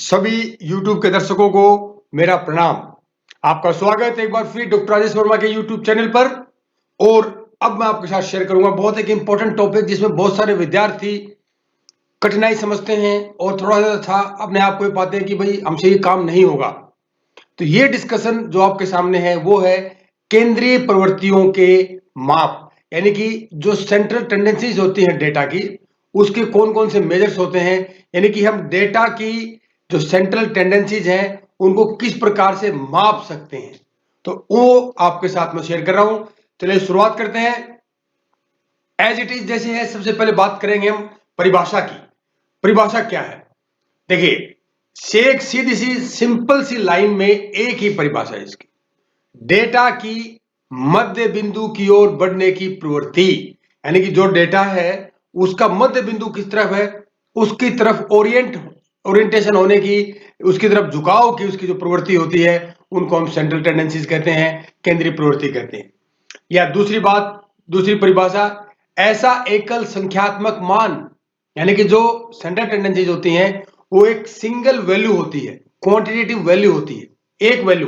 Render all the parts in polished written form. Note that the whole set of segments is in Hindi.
सभी YouTube के दर्शकों को मेरा प्रणाम। आपका स्वागत है एक बार फिर डॉक्टर राजेश वर्मा के YouTube चैनल पर। और अब मैं आपके साथ शेयर करूंगा बहुत एक इंपॉर्टेंट टॉपिक जिसमें बहुत सारे विद्यार्थी कठिनाई समझते हैं और थोड़ा सा अच्छा अपने आप को पाते हैं कि भाई हमसे ये काम नहीं होगा। तो ये डिस्कशन जो आपके सामने है वो है केंद्रीय प्रवृत्तियों के माप, यानी कि जो सेंट्रल टेंडेंसीज होती हैं डेटा की, उसके कौन कौन से मेजर्स होते हैं, यानी कि हम डेटा की जो सेंट्रल टेंडेंसीज हैं उनको किस प्रकार से माप सकते हैं। तो वो आपके साथ में शेयर कर रहा हूं। चलिए शुरुआत करते हैं। एज इट इज जैसे है, सबसे पहले बात करेंगे हम परिभाषा की। परिभाषा क्या है? देखिए, एक सीधी सी सिंपल सी लाइन में एक ही परिभाषा है इसकी। डेटा की मध्य बिंदु की ओर बढ़ने की प्रवृत्ति, यानी कि जो डेटा है उसका मध्य बिंदु किस तरफ है, उसकी तरफ ओरिएंटेशन होने की, उसकी तरफ झुकाव की उसकी जो प्रवृत्ति होती है उनको हम सेंट्रल टेंडेंसीज कहते हैं, केंद्रीय प्रवृत्ति कहते हैं। या दूसरी बात, दूसरी परिभाषा, ऐसा एकल संख्यात्मक मान, यानी कि जो सेंट्रल टेंडेंसीज होती हैं वो एक सिंगल वैल्यू होती है, क्वांटिटेटिव वैल्यू होती है, एक वैल्यू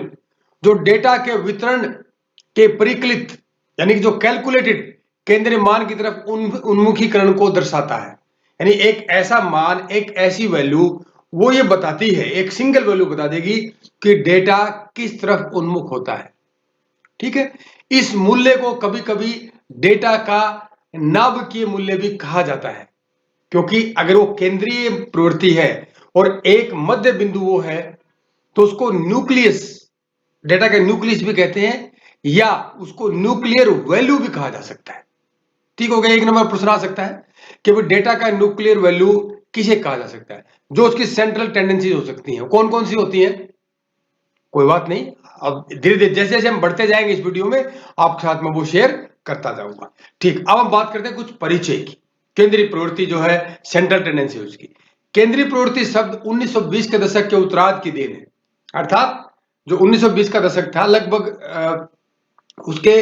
जो डेटा के वितरण के परिकलित, यानी कि जो कैलकुलेटेड केंद्रीय मान की तरफ उन्मुखीकरण को दर्शाता है। यानी एक ऐसा मान, एक ऐसी वैल्यू, वो ये बताती है, एक सिंगल वैल्यू बता देगी कि डेटा किस तरफ उन्मुख होता है। ठीक है। इस मूल्य को कभी कभी डेटा का नाभिकीय मूल्य भी कहा जाता है, क्योंकि अगर वो केंद्रीय प्रवृत्ति है और एक मध्य बिंदु वो है तो उसको न्यूक्लियस, डेटा का न्यूक्लियस भी कहते हैं, या उसको न्यूक्लियर वैल्यू भी कहा जा सकता है। ठीक हो गया। एक नंबर प्रश्न आ सकता है कि वो डेटा का न्यूक्लियर वैल्यू किसे कहा जा सकता है? जो उसकी सेंट्रल टेंडेंसीज हो सकती हैं, कौन कौन सी होती हैं? कोई बात नहीं, अब धीरे धीरे जैसे जैसे हम बढ़ते जाएंगे इस वीडियो में आपके साथ में वो शेयर करता जाऊंगा। ठीक, अब हम बात करते हैं कुछ परिचय की। केंद्रीय प्रवृत्ति जो है, सेंट्रल टेंडेंसी उसकी। केंद्रीय प्रवृत्ति शब्द 1920 के दशक के उत्तरार्ध की देन है। अर्थात जो 1920 का दशक था, लगभग उसके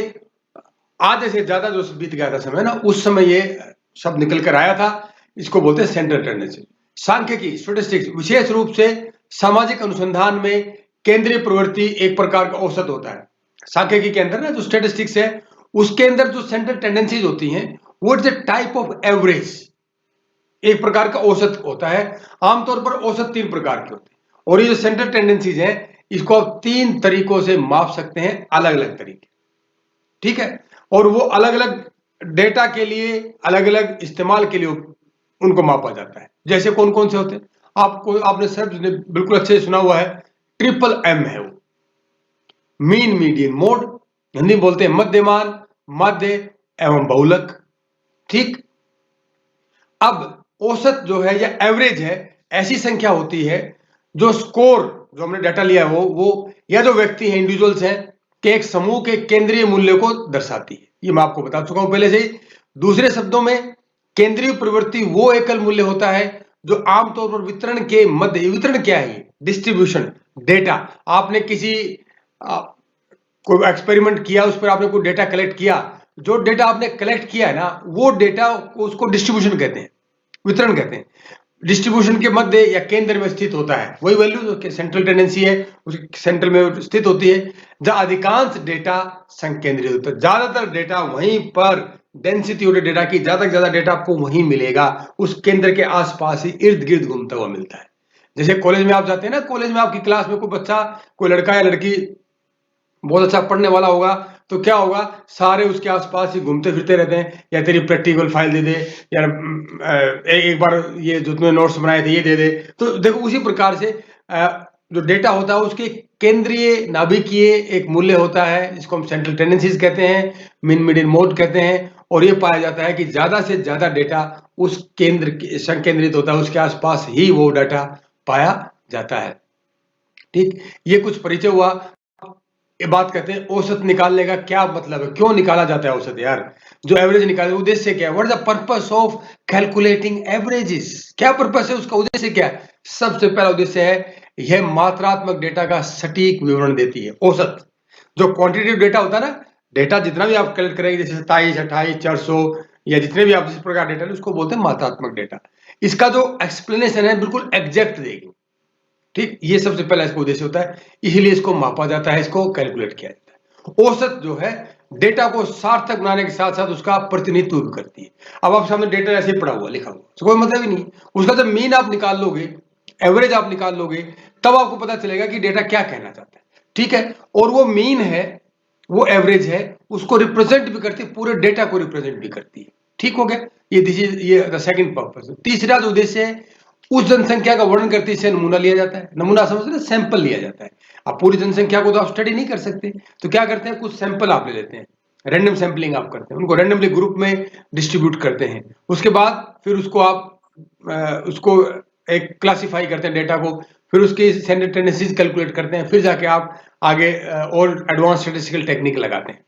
आधे से ज्यादा जो बीत गया था समय ना, उस समय ये शब्द निकल कर आया था। इसको बोलते हैं सेंट्रल टेंडेंसी। सांख्यिकी, स्टैटिस्टिक्स, विशेष रूप से सामाजिक अनुसंधान में केंद्रीय प्रवृत्ति एक प्रकार का औसत होता है। सांख्यिकी के अंदर ना जो स्टैटिस्टिक्स है उसके अंदर जो सेंट्रल टेंडेंसीज होती हैं वो it's a type of average, एक प्रकार का औसत होता है। आमतौर पर औसत तीन प्रकार के होते हैं, और ये जो सेंट्रल टेंडेंसीज है इसको आप तीन तरीकों से माप सकते हैं, अलग अलग तरीके। ठीक है। और वो अलग अलग डेटा के लिए, अलग अलग इस्तेमाल के लिए उनको मापा जाता है। जैसे कौन कौन से होते हैं? आपको, आपने सब बिल्कुल अच्छे से सुना हुआ है, ट्रिपल एम है वो। मीन, मीडियन, मोड, हिंदी में बोलते हैं मध्यमान, मध्य एवं बहुलक। ठीक। अब औसत जो है या एवरेज है, ऐसी संख्या होती है जो स्कोर, जो हमने डाटा लिया है वो या जो व्यक्ति है, इंडिविजुअल्स हैं, के एक समूह के केंद्रीय मूल्य को दर्शाती है। ये मैं आपको बता चुका हूं पहले से ही। दूसरे शब्दों में, केंद्रीय प्रवृत्ति वो एकल मूल्य होता है जो आमतौर पर वितरण के मध्य, वितरण क्या है? Distribution data. आपने किसी कोई एक्सपेरिमेंट किया, उस पर आपने कोई डेटा कलेक्ट किया, जो डेटा आपने कलेक्ट किया है ना, वो डेटा को, उसको डिस्ट्रीब्यूशन कहते हैं, वितरण कहते हैं। डिस्ट्रीब्यूशन के मध्य या केंद्र में स्थित होता है वही वैल्यू जो सेंट्रल टेंडेंसी है, उसके सेंट्रल में स्थित होती है, जहां अधिकांश डेटा संकेंद्रित होता है। ज्यादातर डेटा वहीं पर, डेंसिटी होती है डेटा की, ज्यादा से ज्यादा डेटा आपको वहीं मिलेगा, उस केंद्र के आसपास ही इर्द गिर्द घूमता हुआ मिलता है। जैसे कॉलेज में आप जाते हैं ना, कॉलेज में आपकी क्लास में कोई बच्चा, कोई लड़का या लड़की बहुत अच्छा पढ़ने वाला होगा, तो क्या होगा, सारे उसके आसपास ही घूमते फिरते रहते हैं, या तेरी प्रैक्टिकल फाइल दे दे, या एक बार ये जो तुमने नोट्स बनाए थे ये दे दे। तो देखो उसी प्रकार से जो डेटा होता है उसके केंद्रीय नाभिकीय एक मूल्य होता है, जिसको हम सेंट्रल टेंडेंसीज कहते हैं, मीन, मीडियन, मोड कहते हैं। और ये पाया जाता है कि ज्यादा से ज्यादा डेटा उस केंद्र संकेंद्रित होता है, उसके आसपास ही वो डाटा पाया जाता है। ठीक, ये कुछ परिचय हुआ। ये बात करते हैं औसत निकालने का क्या मतलब है, क्यों निकाला जाता है औसत यार? जो एवरेज निकाले, उद्देश्य क्या है? What is the purpose of calculating averages? क्या पर्पस है उसका, उद्देश्य क्या है? सबसे पहला उद्देश्य है, यह मात्रात्मक डेटा का सटीक विवरण देती है। औसत जो क्वांटिटेटिव डेटा होता है ना, डेटा जितना भी आप कलेक्ट करेंगे, जैसे 27, 28, 400 या जितने भी आप जिस प्रकार डेटा, उसको बोलते हैं मात्रात्मक डेटा। इसका जो एक्सप्लेनेशन है बिल्कुल एग्जैक्ट देगी। ठीक, ये सबसे पहला इसका उद्देश्य होता है, इसीलिए इसको मापा जाता है, इसको कैलकुलेट किया जाता है। औसत जो है डेटा को सार्थक बनाने के साथ साथ उसका प्रतिनिधित्व भी करती है। अब आप सामने डेटा ऐसे ही पड़ा हुआ लिखा हुआ, तो कोई मतलब ही नहीं। उसका जब मीन आप निकाल लोगे, एवरेज आप निकाल लोगे, तब आपको पता चलेगा कि डेटा क्या कहना चाहता है। ठीक है, और वो मीन है, वो एवरेज है, उसको रिप्रेजेंट भी करती है, पूरे डेटा को रिप्रेजेंट भी करती है। ठीक हो गया, ये सेकंड पर्पस। तीसरा जो उद्देश्य है, उस जनसंख्या का वर्णन करते इससे नमूना लिया जाता है। नमूना समझ रहे, सैंपल लिया जाता है। अब पूरी जनसंख्या को तो आप स्टडी नहीं कर सकते, तो क्या करते हैं, कुछ सैंपल आप ले लेते हैं, रैंडम सैंपलिंग आप करते हैं, उनको रैंडमली ग्रुप में डिस्ट्रीब्यूट करते हैं। उसके बाद फिर उसको आप उसको एक क्लासिफाई करते हैं डेटा को, फिर उसकी स्टैंडर्ड टेंडेंसीज कैलकुलेट करते हैं, फिर जाके आप आगे और एडवांस स्टैटिस्टिकल टेक्निक लगाते हैं।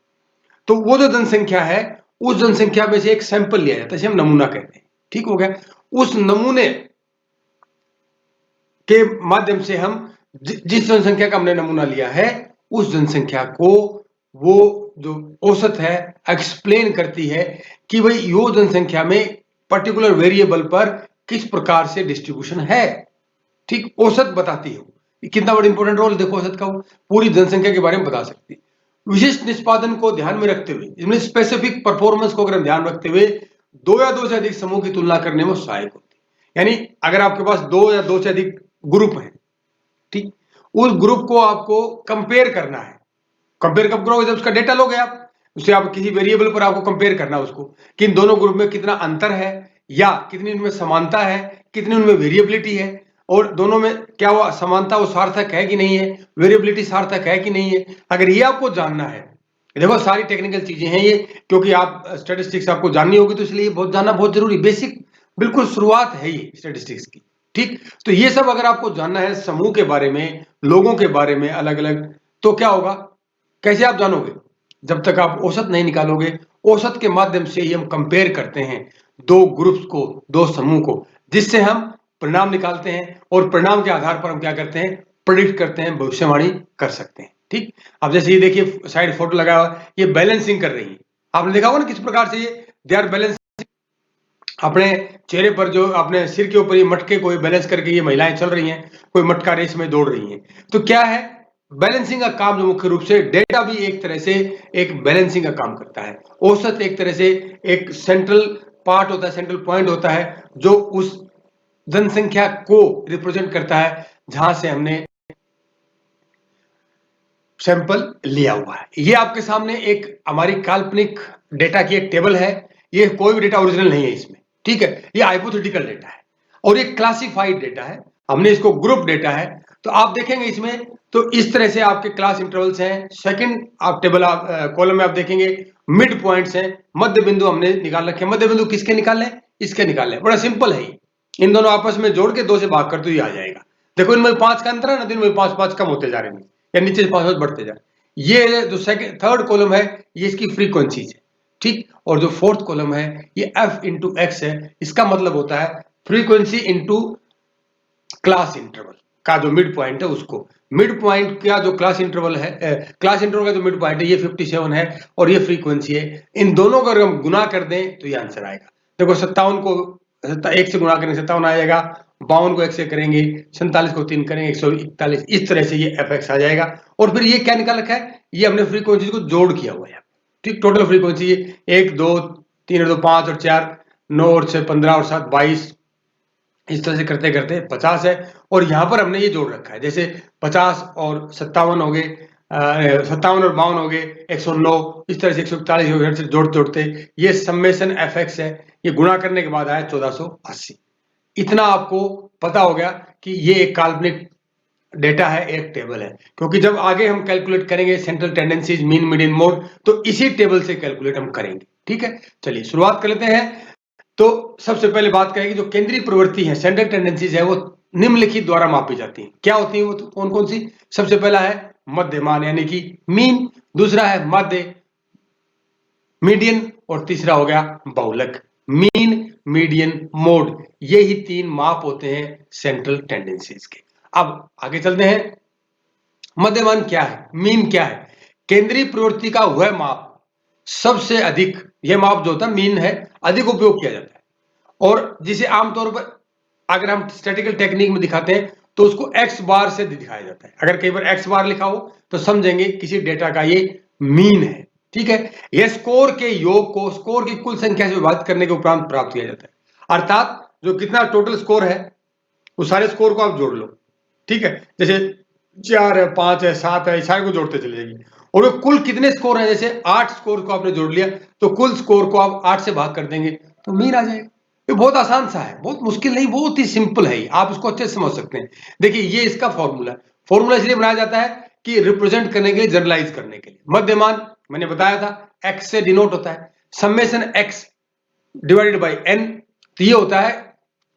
तो वो जो जनसंख्या है, उस जनसंख्या में से एक सैंपल लिया जाता है, जिसे हम नमूना कहते हैं। ठीक हो गया, उस नमूने के माध्यम से हम जिस जनसंख्या का हमने नमूना लिया है, उस जनसंख्या को वो जो औसत है एक्सप्लेन करती है कि भाई यो जनसंख्या में पर्टिकुलर वेरिएबल पर किस प्रकार से डिस्ट्रीब्यूशन है। ठीक, औसत बताती है। कितना बड़ा इंपॉर्टेंट रोल देखो औसत का, वो पूरी जनसंख्या के बारे में बता सकती है। विशिष्ट निष्पादन को ध्यान में रखते हुए, इसमें स्पेसिफिक परफॉर्मेंस को अगर हम ध्यान रखते हुए दो या दो से अधिक समूह की तुलना करने में सहायक होती है। यानी अगर आपके पास दो या दो से अधिक ग्रुप है, ठीक, उस ग्रुप को आपको कंपेयर करना है। कंपेयर कब करोगे, जब उसका डेटा लोगे आप, उसे आप किसी वेरिएबल पर आपको कंपेयर करना है उसको, कि इन दोनों ग्रुप में कितना अंतर है, या कितनी उनमें समानता है, कितनी उनमें वेरिएबिलिटी है, और दोनों में क्या वो समानता वो सार्थक है कि नहीं है, वेरिएबिलिटी सार्थक है कि नहीं है। अगर ये आपको जानना है, देखो सारी टेक्निकल चीजें हैं ये, क्योंकि आप स्टैटिस्टिक्स आपको जाननी होगी, तो इसलिए बहुत जानना बहुत जरूरी, बेसिक बिल्कुल शुरुआत है ये स्टैटिस्टिक्स की। ठीक, तो ये सब अगर आपको जानना है समूह के बारे में, लोगों के बारे में अलग अलग, तो क्या होगा, कैसे आप जानोगे, जब तक आप औसत नहीं निकालोगे। औसत के माध्यम से ही हम कंपेयर करते हैं दो ग्रुप्स को, दो समूह को, जिससे हम परिणाम निकालते हैं, और परिणाम के आधार पर हम क्या करते हैं, प्रेडिक्ट करते हैं, भविष्यवाणी कर सकते हैं। ठीक, अब जैसे ये देखिए साइड फोटो लगा हुआ, ये बैलेंसिंग कर रही है। आपने देखा होगा ना किस प्रकार से ये दे आर बैलेंस, अपने चेहरे पर जो अपने सिर के ऊपर ये मटके को बैलेंस करके ये महिलाएं चल रही हैं, कोई मटका रेस में दौड़ रही हैं। तो क्या है, बैलेंसिंग का काम जो मुख्य रूप से, डेटा भी एक तरह से एक बैलेंसिंग का काम करता है। औसत एक तरह से एक सेंट्रल पार्ट होता है, सेंट्रल पॉइंट होता है, जो उस जनसंख्या को रिप्रेजेंट करता है जहां से हमने सैंपल लिया हुआ है। ये आपके सामने एक हमारी काल्पनिक डेटा की एक टेबल है। ये कोई भी डेटा ओरिजिनल नहीं है इसमें, ठीक है, ये हाइपोथेटिकल डेटा है, और ये क्लासिफाइड डेटा है, हमने इसको ग्रुप डेटा है। तो आप देखेंगे इसमें, तो इस तरह से आपके क्लास इंटरवल्स हैं। सेकंड आप टेबल आप कॉलम में आप देखेंगे मिड पॉइंट्स हैं, मध्य बिंदु हमने निकाल रखे हैं। मध्य बिंदु किसके निकाल लें, इसके निकाल लें, बड़ा सिंपल है ये। इन दोनों आपस में जोड़ के दो से भाग कर तो ये आ जाएगा। देखो इनमें 5 का अंतर है ना, दिन में 5 कम होते जा रहे हैं, या नीचे से 5 बढ़ते जा रहे हैं। ये जो सेकंड थर्ड कॉलम है, ये इसकी फ्रीक्वेंसीज है। ठीक, और जो फोर्थ कॉलम है, ये f इंटू एक्स है। इसका मतलब होता है फ्रीक्वेंसी इंटू क्लास इंटरवल का जो मिड पॉइंट है उसको। मिड पॉइंट का जो क्लास इंटरवल है, क्लास इंटरवल का जो मिड पॉइंट है, ये 57 है, और ये फ्रीक्वेंसी है। इन दोनों को अगर हम गुना कर दें तो ये आंसर आएगा। देखो 57 को 1 से गुना करेंगे 57 आएगा, 52 को 1 से करेंगे, 47 को 3 करेंगे 141, इस तरह से ये fx आ जाएगा। और फिर ये क्या निकाल रखा है, ये हमने फ्रीक्वेंसी को जोड़ किया हुआ है। ठीक, टोटल फ्रीक्वेंसी 1 2 3 और 2 5 और 4 9 और 6 15 और 7 22, इस तरह से करते करते 50 है। और यहां पर हमने ये जोड़ रखा है, जैसे 50 और 57 हो गए, 57 और 52 हो गए 109, इस तरह से 141 हो गए, जोड़ते जोड़ते ये समेशन fx है, ये गुणा करने के बाद आया 1480। इतना आपको पता हो गया कि ये एक काल्पनिक डेटा है, एक टेबल है, क्योंकि जब आगे हम कैलकुलेट करेंगे central tendencies, mean median mode, तो इसी टेबल से कैलकुलेट हम करेंगे। ठीक है, चलिए शुरुआत कर लेते हैं। तो सबसे पहले बात करेंगे जो केंद्रीय प्रवृत्ति है, सेंट्रल टेंडेंसीज है, वो निम्नलिखित द्वारा मापी जाती है। क्या होती है वो, तो कौन कौन सी, सबसे पहला है मध्यमान यानी कि मीन, दूसरा है माध्य मीडियन, और तीसरा हो गया बहुलक। मीन मीडियन मोड, ये ही 3 माप होते हैं सेंट्रल टेंडेंसीज के। अब आगे चलते हैं, मध्यमान क्या है, मीन क्या है। केंद्रीय प्रवृत्ति का वह माप सबसे अधिक, यह माप जो होता है मीन है, अधिक उपयोग किया जाता है, और जिसे आमतौर पर अगर हम स्टैटिकल टेक्निक में दिखाते हैं तो उसको एक्स बार से दिखाया जाता है। अगर कई बार एक्स बार लिखा हो तो समझेंगे किसी डेटा का ये मीन है। ठीक है, यह स्कोर के योग को स्कोर की कुल संख्या से विभाजित करने के उपरांत प्राप्त किया जाता है। अर्थात जो कितना टोटल स्कोर है उस सारे स्कोर को आप जोड़ लो। ठीक है, जैसे 4 है, 5 है, 7 है, सारे को जोड़ते चले जाइए और वो कुल कितने स्कोर है, जैसे 8 स्कोर को आपने जोड़ लिया तो कुल स्कोर को आप 8 से भाग कर देंगे तो मीन आ जाएगा। ये बहुत आसान सा है, बहुत मुश्किल नहीं, बहुत ही सिंपल है, आप इसको अच्छे से समझ सकते हैं। देखिए ये इसका फॉर्मूला है। फॉर्मूला इसलिए बनाया जाता है कि रिप्रेजेंट करने के लिए, जनरलाइज करने के लिए। मध्यमान मैंने बताया था एक्स से डिनोट होता है, summation X divided by N, तो ये होता है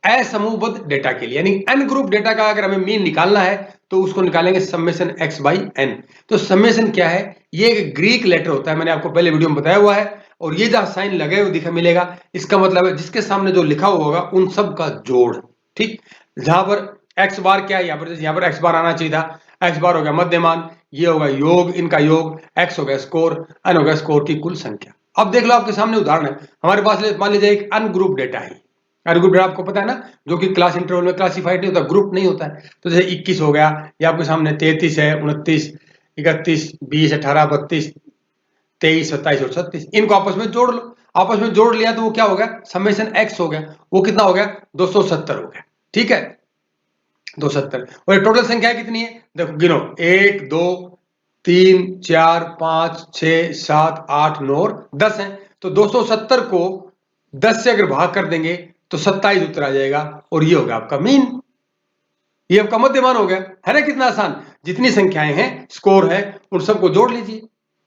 असमूहबद्ध डेटा के लिए, यानी एन ग्रुप डेटा का अगर हमें मीन निकालना है तो उसको निकालेंगे समेशन एक्स बाई एन। तो समेशन क्या है, ये एक ग्रीक लेटर होता है, मैंने आपको पहले वीडियो में बताया हुआ है। और ये जहां साइन लगे हुए दिखा मिलेगा, इसका मतलब है जिसके सामने जो लिखा हुआ होगा उन सब का जोड़। ठीक, जहां पर एक्स बार क्या है, यहाँ पर एक्स बार आना चाहिए था, एक्स बार हो गया मध्यमान, ये होगा योग, इनका योग, एक्स हो गया स्कोर, एन हो गया स्कोर की कुल संख्या। अब देख लो आपके सामने उदाहरण है, हमारे पास मान लीजिए एक अनग्रुप डेटा है। अनग्रुप डेटा आपको पता है ना, जो कि क्लास इंटरवल में क्लासिफाइड नहीं होता, ग्रुप नहीं होता है। तो जैसे 21 हो गया, ये आपके सामने 33 है, 29, 31, 20, 18, 32, 23, 27 और 36, इनको आपस में जोड़ लो। आपस में जोड़ लिया तो वो क्या हो गया, समेशन एक्स हो गया, वो कितना हो गया, 270 हो गया। ठीक है, 270। और टोटल संख्या कितनी है, देखो गिनो, 1 2 3 4 5 6 7 8 9 और 10 है। तो 270 को 10 से अगर भाग कर देंगे तो 27 उत्तर आ जाएगा और ये होगा आपका मीन, ये आपका मध्यमान हो गया, है ना। कितना आसान, जितनी संख्याएं हैं, स्कोर है, उन सबको जोड़ लीजिए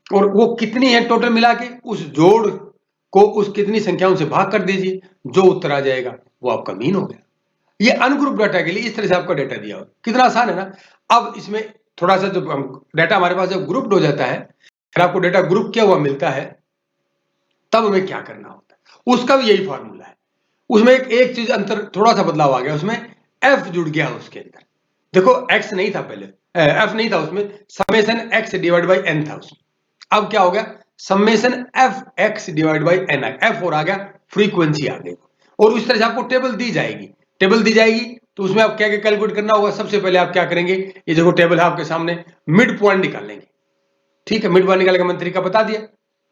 और वो कितनी है टोटल मिला के, उस जोड़ को उस कितनी संख्याओं से भाग कर दीजिए, जो उत्तर आ जाएगा वो आपका मीन हो गया। ये अनग्रुप डाटा के लिए इस तरह से आपका डाटा दिया हो, कितना आसान है ना। अब इसमें थोड़ा सा जो डाटा हमारे पास जब ग्रुप्ड हो जाता है, फिर आपको डाटा ग्रुप किया हुआ मिलता है, तब हमें क्या करना होता है, उसका भी यही फॉर्मूला है। उसमें एक चीज अंतर, थोड़ा सा बदलाव आ गया, उसमें एफ जुड़ गया उसके अंदर। देखो एक्स नहीं था पहले, एफ नहीं था उसमें, summation X divide by N था उसमें। अब क्या हो गया, summation F X divide by N, F और आ गया, फ्रीक्वेंसी आ गई। और उस तरह से आपको टेबल दी जाएगी, टेबल दी जाएगी तो उसमें आप क्या क्या कैलकुलेट करना होगा। सबसे पहले आप क्या करेंगे, ये देखो टेबल है आपके सामने, मिड पॉइंट निकाल लेंगे। ठीक है, मिड पॉइंट निकालने का मैंने तरीका बता दिया।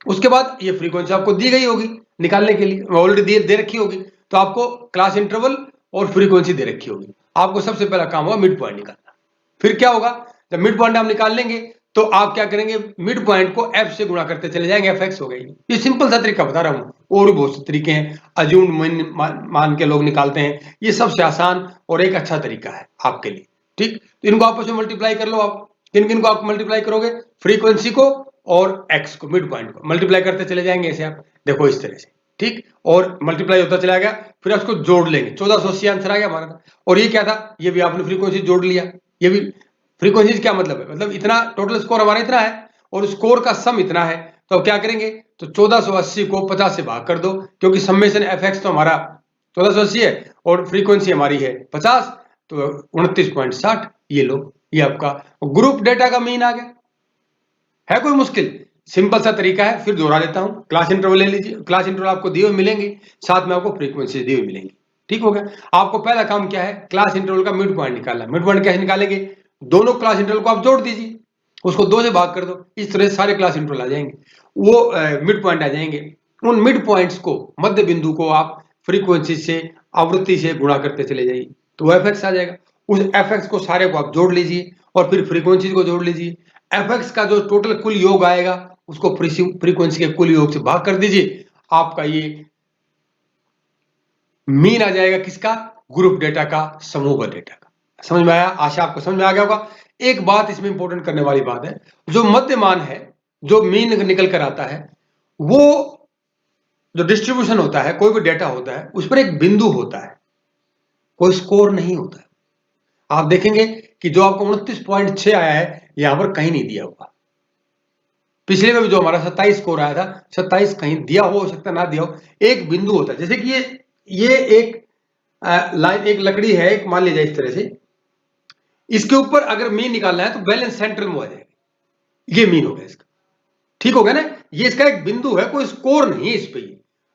उसके बाद ये फ्रीक्वेंसी आपको दी गई होगी निकालने के लिए, ऑलरेडी दे रखी होगी, तो आपको क्लास इंटरवल और फ्रीक्वेंसी दे रखी होगी। आपको सबसे पहला काम होगा मिड पॉइंट निकालना। फिर क्या होगा, जब मिड पॉइंट आप निकाल लेंगे तो आप क्या करेंगे, मिड पॉइंट को एफ से गुणा करते चले जाएंगे, एफ एक्स हो गई। ये सिंपल सा तरीका बता रहा हूं, और भी बहुत से तरीके हैं, अज्यूम्ड मान के लोग निकालते हैं, ये सबसे आसान और एक अच्छा तरीका है आपके लिए। ठीक, तो इनको आपस में मल्टीप्लाई कर लो। आप किन किन को आप मल्टीप्लाई करोगे, फ्रीक्वेंसी को और एक्स को, मिड पॉइंट को मल्टीप्लाई करते चले जाएंगे ऐसे आप, देखो इस तरह से। ठीक, और मल्टीप्लाई होता चला गया, फिर उसको जोड़ लेंगे, 1480 आंसर आ गया हमारा। और ये क्या था, ये भी आपने फ्रीक्वेंसी जोड़ लिया। ये भी फ्रीक्वेंसी क्या मतलब है, मतलब इतना टोटल स्कोर हमारा इतना है और स्कोर का सम इतना है, तो अब क्या करेंगे, तो 1480 को 50 से भाग कर दो, क्योंकि समेशन एफ एक्स तो हमारा 1480 है और फ्रीक्वेंसी हमारी है 50, तो 29.60। ये लो, ये आपका ग्रुप डेटा का मीन आ गया। है कोई मुश्किल, सिंपल सा तरीका है। फिर दोहरा देता हूं, क्लास इंटरवल ले लीजिए, क्लास इंटरवल आपको दिए हुए मिलेंगे, साथ में आपको फ्रीक्वेंसी दिए हुए मिलेंगी। ठीक हो गया, आपको पहला काम क्या है, क्लास इंटरवल का मिड पॉइंट निकालना। मिड पॉइंट कैसे निकालेंगे, दोनों क्लास इंटरवल को आप जोड़ दीजिए, उसको 2 से भाग कर दो, इस तरह से सारे क्लास इंटरवल आ जाएंगे, वो मिड पॉइंट आ जाएंगे। उन मिड पॉइंट्स को, मध्य बिंदु को आप फ्रीक्वेंसी से, आवृत्ति से गुणा करते चले जाइए, तो वो एफ एक्स आ जाएगा। उस एफ एक्स को सारे को आप जोड़ लीजिए और फिर फ्रीक्वेंसी को जोड़ लीजिए। एफ एक्स का जो टोटल कुल योग आएगा उसको फ्रीक्वेंसी के कुल योग से भाग कर दीजिए, आपका ये मीन आ जाएगा किसका, ग्रुप डेटा का, समूहबद्ध डेटा का। समझ में आया, आशा आपको समझ में आ गया होगा। एक बात इसमें इंपॉर्टेंट करने वाली बात है, जो मध्यमान है, जो मीन निकल कर आता है, वो जो डिस्ट्रीब्यूशन होता है, कोई भी डेटा होता है, उस पर एक बिंदु होता है, कोई स्कोर नहीं होता है। आप देखेंगे कि जो आपको 29.6 आया है, यहां पर कहीं नहीं दिया हुआ। पिछले में भी जो हमारा 27 स्कोर आया था, 27 कहीं दिया हो सकता ना दिया हो, एक बिंदु होता है। जैसे कि ये एक लाइन, एक लकड़ी है, एक मान लीजिए इस तरह से, इसके ऊपर अगर मीन निकालना है तो बैलेंस सेंटर में आ जाएगा, ये मीन हो गया इसका। ठीक हो गया ना, ये इसका एक बिंदु है, कोई स्कोर नहीं है इस पे।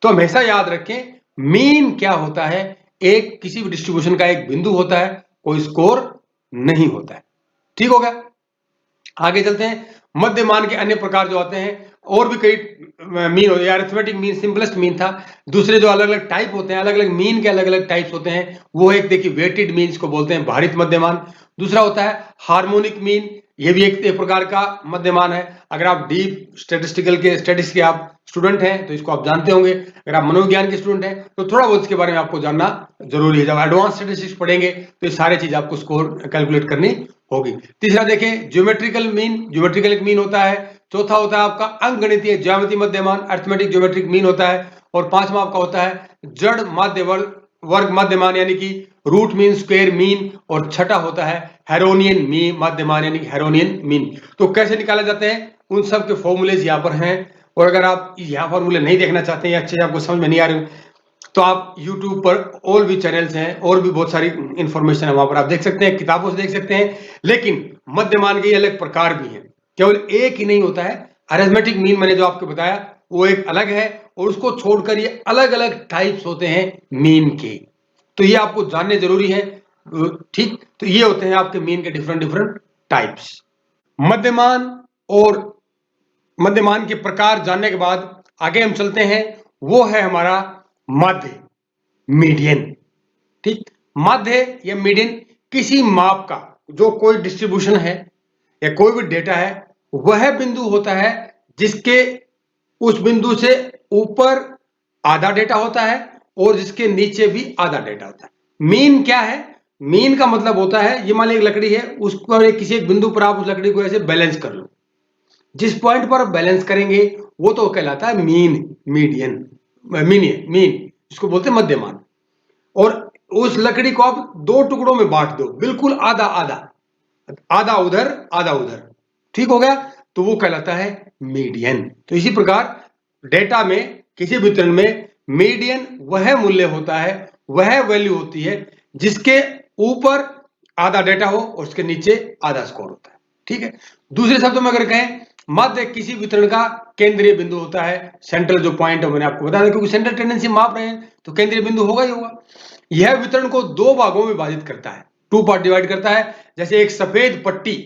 तो हमेशा याद रखें, मीन क्या होता है, एक किसी भी डिस्ट्रीब्यूशन का एक बिंदु होता है, कोई स्कोर नहीं होता है। ठीक हो गया। आगे चलते हैं। मध्यमान के अन्य प्रकार जो आते हैं, और भी कई मीन होते हैं। अरिथमेटिक मीन सिंपलेस्ट मीन था। दूसरे जो अलग अलग टाइप होते हैं, अलग अलग मीन के अलग अलग टाइप्स होते हैं, वो एक देखिए वेटेड मीन को बोलते हैं, भारित मध्यमान। दूसरा होता है हार्मोनिक मीन, ये भी एक प्रकार का मध्यमान है। अगर आप डीप स्टैटिस्टिक्स के आप स्टूडेंट हैं तो इसको आप जानते होंगे। अगर आप मनोविज्ञान के स्टूडेंट हैं तो थोड़ा बहुत इसके बारे में आपको जानना जरूरी है। जब एडवांस स्टैटिस्टिक्स पढ़ेंगे तो ये सारी चीज आपको स्कोर कैलकुलेट करनी होगी। तीसरा देखें ज्योमेट्रिकल मीन, ज्योमेट्रिकल एक मीन होता है। चौथा होता है आपका अंकगणितीय ज्यामिति मध्यमान, अर्थमेटिक ज्योमेट्रिक मीन होता है। और पांचवा आपका होता है जड़ माध्य वर्ग मध्यमान, यानी कि रूट मीन, स्क्वायर मीन। और छठा होता है हेरोनियन मीन मध्यमान, यानी कि हेरोनियन मीन। तो कैसे निकाले जाते हैं उन सब के फॉर्मूलेज यहाँ पर हैं। और अगर आप यहाँ फॉर्मूले नहीं देखना चाहते हैं, अच्छे आपको समझ में नहीं आ रहे, तो आप YouTube पर और भी चैनल्स हैं, और भी बहुत सारी इंफॉर्मेशन है वहां पर आप देख सकते हैं, किताबों से देख सकते हैं। लेकिन मध्यमान के अलग प्रकार भी हैं, केवल एक ही नहीं होता है। अरिथमेटिक मीन मैंने जो आपको बताया वो एक अलग है, और उसको छोड़कर ये अलग अलग टाइप्स होते हैं मीन के। तो ये आपको जानने जरूरी है। ठीक, तो ये होते हैं आपके मीन के डिफरेंट डिफरेंट टाइप्स। मध्यमान और मध्यमान के प्रकार जानने के बाद आगे हम चलते हैं, वो है हमारा माध्य, मीडियन। ठीक, माध्य या मीडियन किसी माप का जो कोई डिस्ट्रीब्यूशन है या कोई भी डेटा है, वह बिंदु होता है जिसके उस बिंदु से ऊपर आधा डेटा होता है और जिसके नीचे भी आधा डेटा होता है। मीन क्या है? मीन का मतलब होता है, ये मान लीजिए एक लकड़ी है, उस पर किसी एक बिंदु पर आप उस लकड़ी को ऐसे बैलेंस कर लो, जिस पॉइंट पर बैलेंस करेंगे वो तो कहलाता है मीन, मीडियन, मीन जिसको बोलते हैं मध्यमान। और उस लकड़ी को आप दो टुकड़ों में बांट दो, बिल्कुल आधा आधा, आधा उधर आधा उधर, ठीक हो गया, तो वो कहलाता है मीडियन। तो इसी प्रकार डेटा में, किसी वितरण में मीडियन वह मूल्य होता है, वह वैल्यू होती है जिसके ऊपर आधा डेटा हो और उसके नीचे आधा स्कोर होता है। ठीक है। दूसरे शब्दों में अगर कहें, मध्य किसी वितरण का केंद्रीय बिंदु होता है, सेंट्रल जो पॉइंट है मैंने आपको बताया, क्योंकि सेंट्रल टेंडेंसी माप रहे हैं तो केंद्रीय बिंदु होगा ही होगा। यह वितरण को दो भागों में विभाजित करता है, टू पार्ट डिवाइड करता है। जैसे एक सफेद पट्टी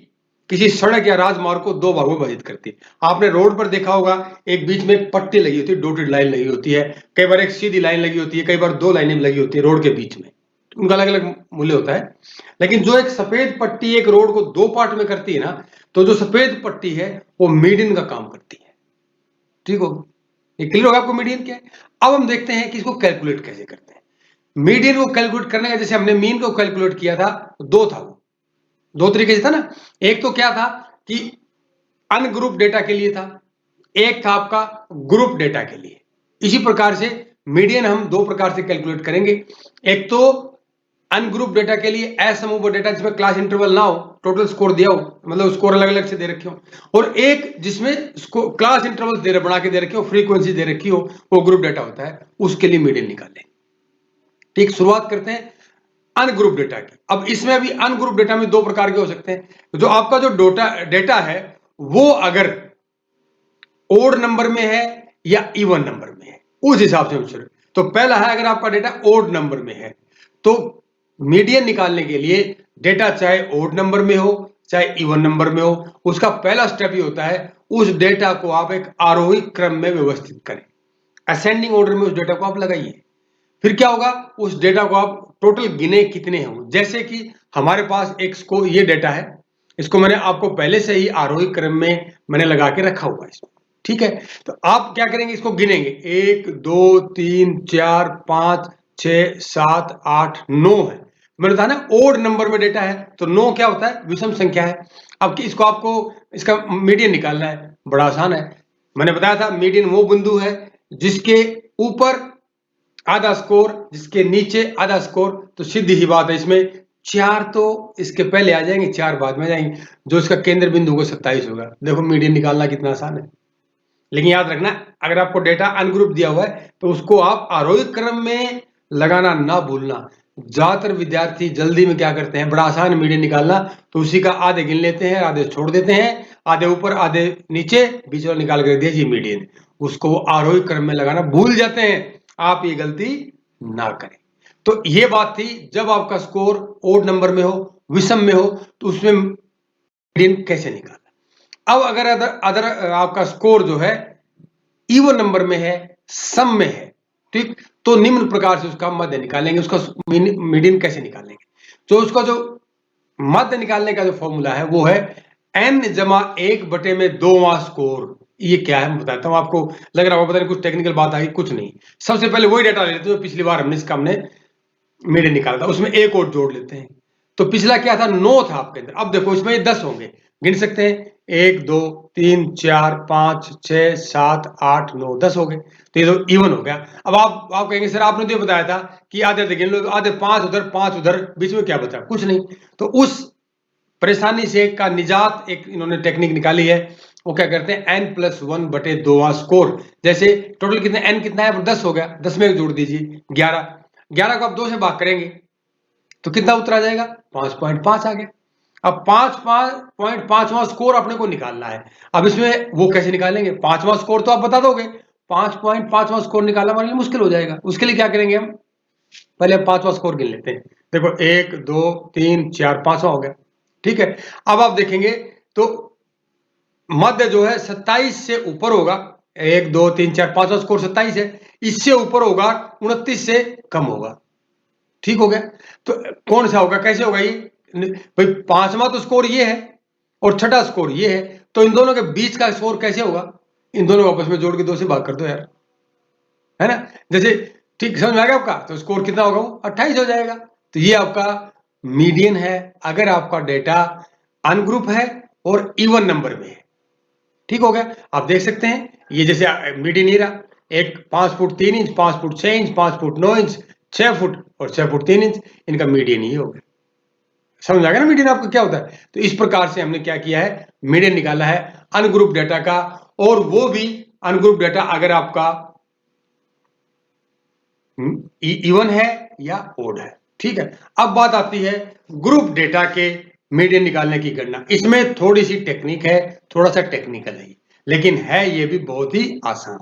किसी सड़क या राजमार्ग को दो भागों में विभाजित करती है। आपने रोड पर देखा होगा, एक बीच में एक पट्टी लगी होती है, डॉटेड लाइन लगी होती है, कई बार एक सीधी लाइन लगी होती है, कई बार दो लाइनें लगी होती है रोड के बीच में, उनका अलग अलग मूल्य होता है। लेकिन जो एक सफेद पट्टी एक रोड को दो पार्ट में करती है ना, तो जो सफेद पट्टी है वो मीडियन का काम करती है। ठीक हो, ये क्लियर होगा आपको मीडियन क्या है। अब हम देखते हैं कि इसको कैलकुलेट कैसे करते हैं। मीडियन को कैलकुलेट करने का, जैसे हमने मीन को कैलकुलेट किया था, दो था, वो दो तरीके से था ना। एक तो क्या था कि अनग्रुप डेटा के लिए था, एक था आपका ग्रुप डेटा के लिए। इसी प्रकार से मीडियन हम दो प्रकार से कैलकुलेट करेंगे। एक तो अनग्रुप डेटा के लिए असमूह डेटा जिसमें क्लास इंटरवल ना हो, टोटल स्कोर दिया हो, मतलब स्कोर अलग अलग से दे रखे हो, और एक जिसमें क्लास इंटरवल दे बना के दे रखे हो, फ्रीक्वेंसी दे रखी हो, वो ग्रुप डेटा होता है, उसके लिए मीडियन निकालें। ठीक, शुरुआत करते हैं अनग्रुप डेटा की। अब इसमें भी अनग्रुप डेटा में दो प्रकार के हो सकते हैं। जो आपका जो डेटा है वो अगर ओड नंबर में है या इवन नंबर में है, उस हिसाब से हम शुरू। तो पहला है, अगर आपका डेटा ओड नंबर में है तो मीडियन निकालने के लिए डेटा चाहे ओड नंबर में हो चाहे इवन नंबर में हो, उसका पहला स्टेप ये होता है उस डेटा को आप एक आरोही क्रम में व्यवस्थित करें, असेंडिंग ऑर्डर में उस डेटा को आप लगाइए। फिर क्या होगा, उस डेटा को आप टोटल गिने कितने हो। जैसे कि हमारे पास एक ये डेटा है, इसको मैंने आपको पहले से ही आरोही क्रम में मैंने लगा के रखा हुआ है इसको। ठीक है, तो आप क्या करेंगे, इसको गिनेंगे, 1 2 3 4 5 6 7 8 9 है। मैंने बताया ना ओड नंबर में डेटा है तो 9 क्या होता है, विषम संख्या है। अब इसको आपको इसका मीडियन निकालना है, बड़ा आसान है। मैंने बताया था मीडियन वो बिंदु है जिसके ऊपर आधा स्कोर, जिसके नीचे आधा स्कोर। तो सीधी ही बात है, इसमें 4 तो इसके पहले आ जाएंगे, 4 बाद में आ जाएंगे, जो इसका केंद्र बिंदु को 27 होगा। देखो मीडियन निकालना कितना आसान है। लेकिन याद रखना, अगर आपको डेटा अनग्रुप दिया हुआ है तो उसको आप आरोही क्रम में लगाना ना भूलना। ज्यादातर विद्यार्थी जल्दी में क्या करते हैं, बड़ा आसान मीडियन निकालना, तो उसी का आधे गिन लेते हैं, आधे छोड़ देते हैं, आधे ऊपर आधे नीचे, बीच वाला निकाल कर दिया जी मीडियन, उसको आरोही क्रम में लगाना भूल जाते हैं। आप ये गलती ना करें। तो ये बात थी जब आपका स्कोर ओड नंबर में हो, विषम में हो तो उसमें मीडियन कैसे निकालना। अब अगर अदर आपका स्कोर जो है इवन नंबर में है, सम में है, ठीक, तो निम्न प्रकार से उसका मध्य निकालेंगे, उसका मीडियन कैसे निकालेंगे। तो उसका जो मध्य निकालने का जो फॉर्मूला है वो है n जमा 1/2वां स्कोर। ये क्या है मैं बताता हूं आपको। लग रहा होगा पता नहीं कुछ टेक्निकल बात आई, कुछ नहीं। सबसे पहले वही डाटा ले लेते हैं जो पिछली बार हमने इसका मीडियन निकाला था, उसमें एक और जोड़ लेते हैं। तो पिछला क्या था, 9 था आपके अंदर। अब देखो इसमें 10 होंगे, गिन सकते हैं 1 2 3 4 5 6 7 8 9 10 हो गए। तो ये तो इवन हो गया। अब आप कहेंगे सर आपने तो ये बताया था कि आधे आधे गिन लो, आधे 5 उधर बीच में क्या बचा, कुछ नहीं। तो उस परेशानी से का निजात एक इन्होंने टेक्निक निकाली है। वो क्या करते हैं, n+1/2वां स्कोर। जैसे टोटल कितने n कितना है, 10 हो गया, 10 में एक जोड़ दीजिए 11। 11 को आप 2 से भाग करेंगे तो कितना उत्तर आ जाएगा, 5.5 आ गया। अब 5.5वां स्कोर अपने को निकालना है। अब इसमें वो कैसे निकालेंगे, 5वां स्कोर तो आप बता दोगे, 5.5वां स्कोर निकालना हमारे लिए मुश्किल हो जाएगा। उसके लिए क्या करेंगे हम, पहले हम 5वां स्कोर गिन लेते हैं। देखो 1 2 3 4 5वां हो गया, ठीक है। अब आप देखेंगे तो मध्य जो है 27 से ऊपर होगा। 1 2 3 4 5वां स्कोर 27 है, इससे ऊपर होगा 29 से कम होगा, ठीक हो गया। तो कौन सा होगा, कैसे होगा ये भाई, 5वां तो स्कोर ये है और छठा स्कोर ये है, तो इन दोनों के बीच का स्कोर कैसे होगा, इन दोनों को आपस में जोड़ के 2 से भाग कर दो यार, है ना। जैसे ठीक समझ में आ गया आपका, तो स्कोर कितना होगा, वो 28 हो जाएगा। तो ये आपका मीडियन है अगर आपका डेटा अनग्रुप है और इवन नंबर में है, ठीक हो गया। आप देख सकते हैं ये जैसे मीडियन ही रहा, एक 5 foot 3 inch, 5 foot 6 inch, 5 foot 9 inch, 6 foot और 6 फुट 3 इंच, इनका मीडियन ही हो गया। समझ आ गया ना मीडियन आपका क्या होता है। तो इस प्रकार से हमने क्या किया है, मीडियन निकाला है अनग्रुप डेटा का, और वो भी अनग्रुप डेटा अगर आपका इवन है या ओड है, ठीक है। अब बात आती है ग्रुप डेटा के मीडियन निकालने की गणना। इसमें थोड़ी सी टेक्निक है, थोड़ा सा टेक्निकल है, लेकिन है ये भी बहुत ही आसान।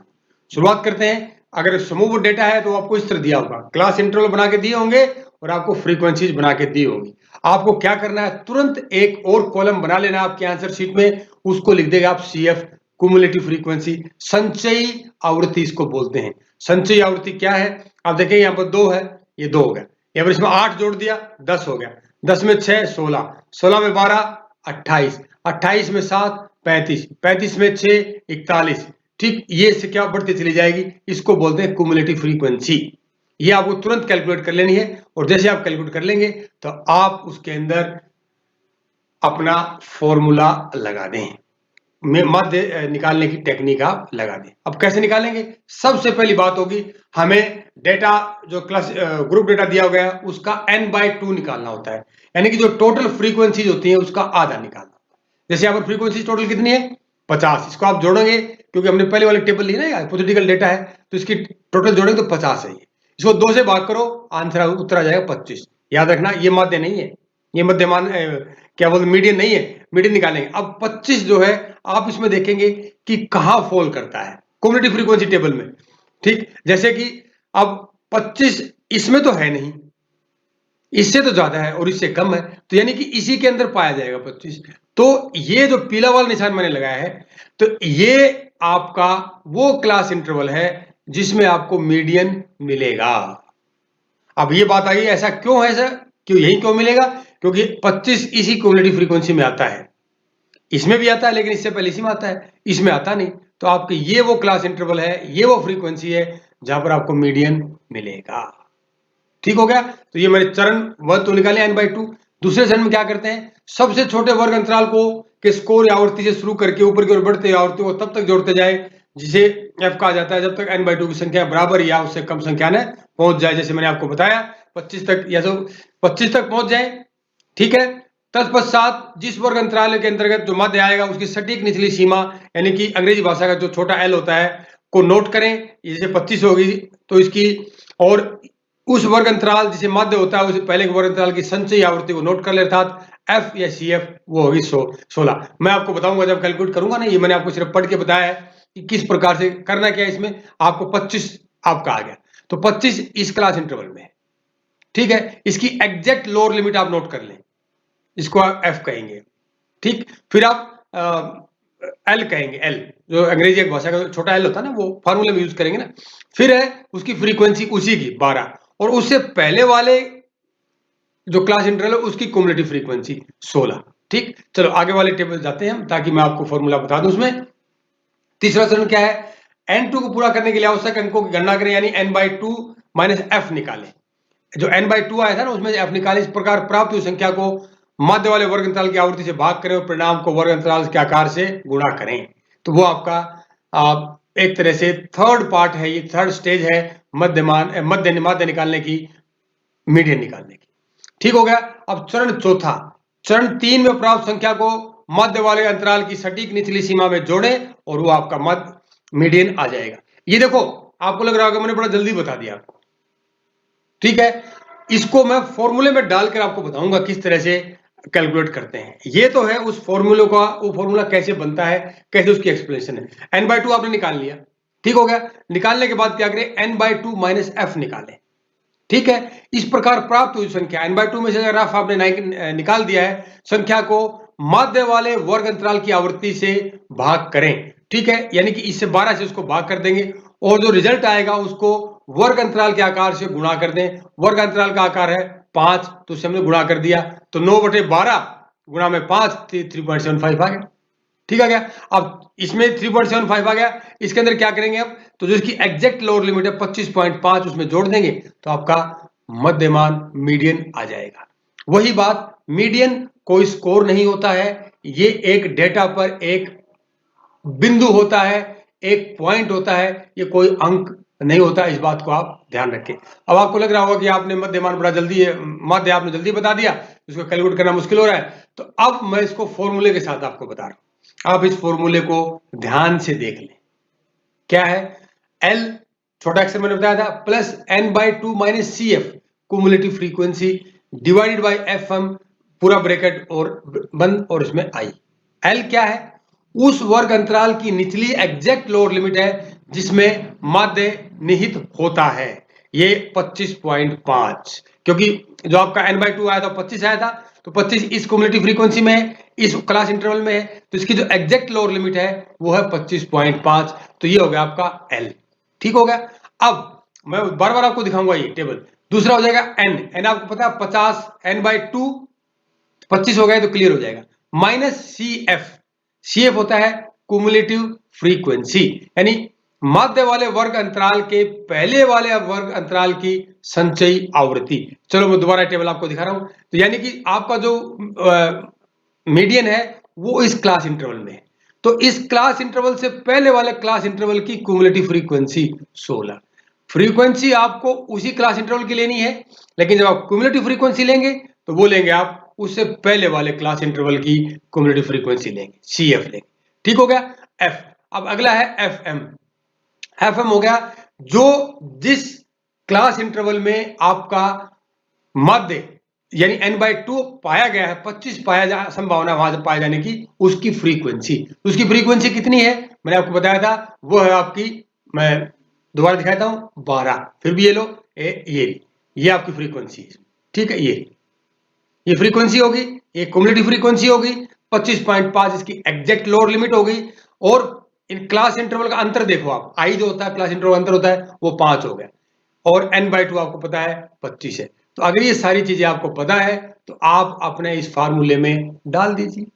शुरुआत करते हैं। अगर समूह डेटा है तो आपको इस तरह दिया होगा, क्लास इंटरवल बना के दिए होंगे और आपको फ्रीक्वेंसीज बना के दी होंगी। आपको क्या करना है, तुरंत एक और कॉलम बना लेना आपके आंसर शीट में, उसको लिख देगा आप CF, कुमुलेटिव फ्रीक्वेंसी, संचयी आवृत्ति इसको बोलते हैं। संचयी आवृत्ति क्या है, आप देखें यहाँ पर 2 है, ये 2 हो गया, यहाँ पर इसमें 8 जोड़ दिया 10 हो गया, 10 में 6 16, 16 में 12 28, 28 में 7 35, 35 में 6 41, ठीक। ये से क्या बढ़ती चली जाएगी, इसको बोलते हैं कुमुलेटिव फ्रीक्वेंसी। ये आपको तुरंत कैलकुलेट कर लेनी है, और जैसे आप कैलकुलेट कर लेंगे तो आप उसके अंदर अपना फॉर्मूला लगा दें, मध्य निकालने की टेक्निक आप लगा दें। अब कैसे निकालेंगे, सबसे पहली बात होगी हमें डेटा जो क्लास ग्रुप डेटा दिया गया उसका n/2 निकालना होता है, यानी कि जो टोटल फ्रीक्वेंसीज होती है उसका आधा निकालना होता है। जैसे यहाँ पर फ्रीक्वेंसी टोटल कितनी है 50, इसको आप जोड़ेंगे क्योंकि हमने पहले वाली टेबल ली ना, हाइपोथेटिकल डेटा है तो इसकी टोटल जोड़ेंगे तो 50 है। इसको 2 से भाग करो, आंसर उत्तर आ जाएगा 25। याद रखना ये मध्य नहीं है, ये मध्यमान क्या बोलते मीडियन नहीं है, मीडियन निकालेंगे। अब 25 जो है आप इसमें देखेंगे कि कहां फॉल करता है कम्युनिटी फ्रीक्वेंसी टेबल में, ठीक। जैसे कि अब 25 इसमें तो है नहीं, इससे तो ज्यादा है और इससे कम है, तो यानी कि इसी के अंदर पाया जाएगा 25। तो ये जो पीला वाला निशान मैंने लगाया है, तो ये आपका वो क्लास इंटरवल है जिसमें आपको मीडियन मिलेगा। अब ये बात आई ऐसा क्यों है सर, क्यों यही क्यों मिलेगा, क्योंकि 25 इसी कम्युनिटी फ्रीक्वेंसी में आता है, इसमें भी आता है लेकिन इससे पहले इसी में आता है, इसमें आता नहीं। तो आपके ये वो क्लास इंटरवल है, ये वो फ्रीक्वेंसी है जहां पर आपको मीडियन मिलेगा, ठीक हो गया। तो ये मेरे चरण वर्ग तो निकाले n/2। दूसरे चरण में क्या करते हैं, सबसे छोटे वर्ग अंतराल को के स्कोर या आवृत्ति से शुरू करके ऊपर की ओर बढ़ते आवृत्ति को तब तक जोड़ते जाए जिसे f कहा जाता है, जब तक n/2 की संख्या बराबर या उससे कम संख्या में पहुंच जाए। जैसे मैंने आपको बताया 25 तक, या तो 25 तक पहुंच जाए, ठीक है। तत्पश्चात जिस वर्ग अंतराल के अंतर्गत जो मध्य आएगा उसकी सटीक निचली सीमा, यानी कि अंग्रेजी भाषा का जो छोटा l होता है को नोट करें। जैसे 25 होगी तो इसकी, और उस वर्ग अंतराल जिसे मध्य होता है उसे पहले के वर्ग अंतराल की संचयी आवृत्ति को नोट कर ले, अर्थात f या CF वो होगी 16। मैं आपको बताऊंगा जब कैलकुलेट करूंगा ना, ये मैंने आपको सिर्फ पढ़ के बताया है कि किस प्रकार से करना क्या है। इसमें आपको 25 आपका आ गया, तो 25 इस क्लास इंटरवल में है, ठीक है। इसकी एग्जैक्ट लोअर लिमिट आप नोट कर लें, इसको आप एफ कहेंगे, ठीक। फिर आप एल कहेंगे, एल जो अंग्रेजी एक भाषा का छोटा एल होता है ना, वो फार्मूले में यूज करेंगे ना। फिर है उसकी फ्रीक्वेंसी उसी की 12, और उससे पहले वाले जो क्लास इंटरवल है उसकी क्युमुलेटिव फ्रीक्वेंसी 16, ठीक। चलो आगे वाले टेबल जाते हैं हम, ताकि मैं आपको फॉर्मूला बता दूं। उसमें तीसरा चरण क्या है, n2 को पूरा करने के लिए आवश्यक अंकों की गणना करें, यानी n/2 माइनस f निकालें। जो n/2 आया था ना, उसमें f निकालें। इस प्रकार प्राप्त हुई संख्या को मध्य वाले वर्ग अंतराल की आवृत्ति से भाग करें और परिणाम को वर्ग अंतराल के आकार से गुणा करें। तो वो आपका एक तरह से थर्ड पार्ट है, ये थर्ड स्टेज है मध्य निकालने की, मीडियन निकालने की, ठीक हो गया। अब चरण चौथा, चरण 3 में प्राप्त संख्या को मध्य वाले अंतराल की सटीक निचली सीमा में जोड़ें और वो आपका मध्य मीडियन आ जाएगा। ये देखो, आपको लग रहा होगा मैंने बड़ा जल्दी बता दिया आपको, ठीक है। इसको मैं फॉर्मूले में डालकर आपको बताऊंगा किस तरह से कैलकुलेट करते हैं। ये तो है उस फॉर्मूले का, वो फॉर्मूला कैसे बनता है, कैसे उसकी एक्सप्लेनेशन है। n/2 आपने निकाल लिया, ठीक हो गया। निकालने के बाद क्या करें, n/2 माइनस f निकालें, ठीक है। इस प्रकार प्राप्त हुई संख्या n/2 में से अगर रफ आपने निकाल दिया है, संख्या को मध्य वाले वर्ग अंतराल की आवृत्ति से भाग करें, ठीक है। यानी कि इससे 12 से उसको भाग कर देंगे और जो रिजल्ट आएगा उसको वर्ग अंतराल के आकार से गुणा कर दें। वर्ग अंतराल का आकार है 5, तो उससे हमने गुणा कर दिया, तो 9/12 गुणा में 5, 3.75 आ गया, ठीक आ गया। अब इसमें 3.75 आ गया, इसके अंदर क्या करेंगे अब, तो जो इसकी एग्जैक्ट लोअर लिमिट है 25.5 उसमें जोड़ देंगे, तो आपका मध्यमान मीडियन आ जाएगा। वही बात, मीडियन कोई स्कोर नहीं होता है, ये एक डेटा पर एक बिंदु होता है, एक पॉइंट होता है, ये कोई अंक नहीं होता। इस बात को आप ध्यान रखें। अब आपको लग रहा होगा कि आपने मध्यमान बड़ा जल्दी है, माध्य आपने जल्दी बता दिया, इसको कैलकुलेट करना मुश्किल हो रहा है। तो अब मैं इसको फॉर्मूले के साथ आपको बता रहा हूं, आप इस फॉर्मूले को ध्यान से देख लें। क्या है, L छोटा अक्षर मैंने बताया था, plus n/2 minus C F cumulative frequency divided by FM पूरा ब्रैकेट और बंद, और इसमें I। L क्या है, उस वर्ग अंतराल की निचली एग्जैक्ट लोअर लिमिट है जिसमें माध्य निहित होता है, ये 25.5, क्योंकि जो आपका n/2 आया था 25 आया था, तो 25 इस क्युमुलेटिव फ्रीक्वेंसी में है, इस क्लास इंटरवल में है, तो इसकी जो एग्जैक्ट लोअर लिमिट है वो है 25.5, तो ये हो गया आपका L, ठीक हो गया। अब मैं बार बार आपको दिखाऊंगा ये टेबल। दूसरा हो जाएगा n आपको पता है 50, n/2 25 हो गया तो क्लियर हो जाएगा, माइनस सी एफ होता है क्युमुलेटिव फ्रीक्वेंसी, यानी मध्य वाले वर्ग अंतराल के पहले वाले वर्ग अंतराल की संचयी आवृत्ति। चलो मैं दोबारा टेबल आपको दिखा रहा हूं, तो यानी कि आपका जो मीडियन है वो इस क्लास इंटरवल में है, तो इस क्लास इंटरवल से पहले वाले क्लास इंटरवल की क्युमुलेटिव फ्रीक्वेंसी 16। फ्रीक्वेंसी आपको उसी क्लास इंटरवल की लेनी है, लेकिन जब आप क्युमुलेटिव फ्रीक्वेंसी लेंगे तो वो लेंगे आप उससे पहले वाले क्लास इंटरवल की क्युमुलेटिव फ्रीक्वेंसी लेंगे, CF लेंगे, ठीक हो गया। F, अब अगला है FM हो गया, जो जिस क्लास इंटरवल में आपका मध्य यानी n/2 पाया गया है, 25 संभावना वहां से पाए जाने की, उसकी फ्रीक्वेंसी कितनी है मैंने आपको बताया था, वो है आपकी, मैं दोबारा दिखाता हूं, 12। फिर भी ये लो, ये आपकी फ्रीक्वेंसी है, ठीक है। ये फ्रीक्वेंसी होगी, ये क्युमुलेटिव फ्रीक्वेंसी होगी, 25.5 इसकी एग्जैक्ट लोअर लिमिट होगी, और इन क्लास इंटरवल का अंतर देखो आप, आई जो होता है क्लास इंटरवल अंतर होता है वो 5 हो गया, और n/2 आपको पता है 25 है। तो अगर ये सारी चीजें आपको पता है तो आप अपने इस फार्मूले में डाल दीजिए।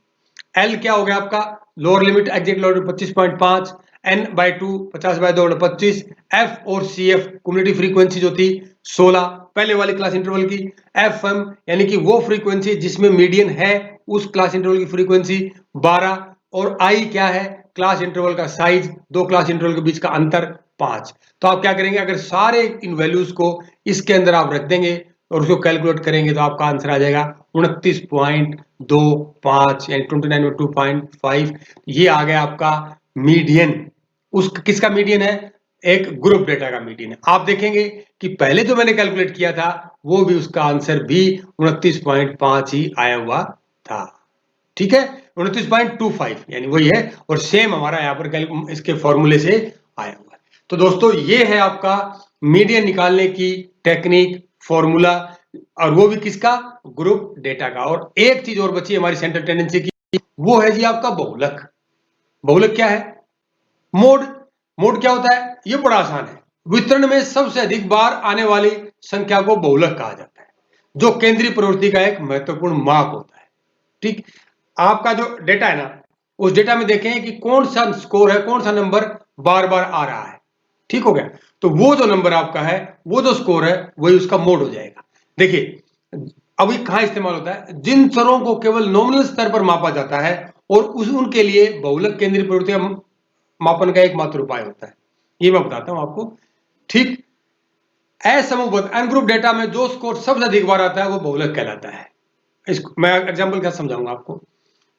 L क्या हो गया आपका, lower limit exact lower limit 25.5, n/2 50/2 25, F और CF क्युमुलेटिव फ्रीक्वेंसी जो थी 16 पहले वाली क्लास इंटरवल की, FM यानी कि वो फ्रीक्वेंसी जिसमें मीडियन है उस क्लास इंटरवल की फ्रीक्वेंसी 12, और I क्या है, क्लास इंटरवल का साइज, दो क्लास इंटरवल के बीच का अंतर 5। तो आप क्या करेंगे, अगर सारे इन वैल्यूज को इसके अंदर आप रख देंगे और उसको कैलकुलेट करेंगे तो आपका आंसर आ जाएगा 29.25 यानी 29.25। ये आ गया आपका मीडियन। उस किसका मीडियन है, एक ग्रुप डेटा का मीडियन है। आप देखेंगे कि पहले जो मैंने कैलकुलेट किया था वो भी उसका आंसर भी 29.5 ही आया हुआ था, ठीक है, 29.25 यानी वही है, और सेम हमारा यहाँ पर इसके फॉर्मूले से आया हुआ है। तो दोस्तों ये है आपका मीडियन निकालने की टेक्निक, फॉर्मूला, और वो भी किसका? ग्रुप डेटा का। और एक चीज और बची हमारी सेंट्रल टेंडेंसी की, वो है जी आपका बहुलक। बहुलक क्या है? मोड। मोड क्या होता है? ये बड़ा आसान है। वितरण में सबसे अधिक बार आने वाली संख्या को बहुलक कहा जाता है, जो केंद्रीय प्रवृत्ति का एक महत्वपूर्ण माप होता है। ठीक, आपका जो डेटा है ना, उस डेटा में देखें कि कौन सा स्कोर है, कौन सा नंबर बार बार आ रहा है। ठीक हो गया? तो वो जो नंबर आपका है, वो जो स्कोर है, वही उसका मोड हो जाएगा। देखिए अभी कहां इस्तेमाल होता है? जिन चरों को केवल नॉमिनल स्तर पर मापा जाता है और उनके लिए बहुलक केंद्रीय प्रवृत्ति मापन का एकमात्र उपाय होता है। ये मैं बताता हूं आपको। ठीक, असमूहबद्ध एन ग्रुप डेटा में जो स्कोर सबसे अधिक बार आता है वो बहुलक कहलाता है। इसको मैं एग्जांपल के साथ समझाऊंगा आपको।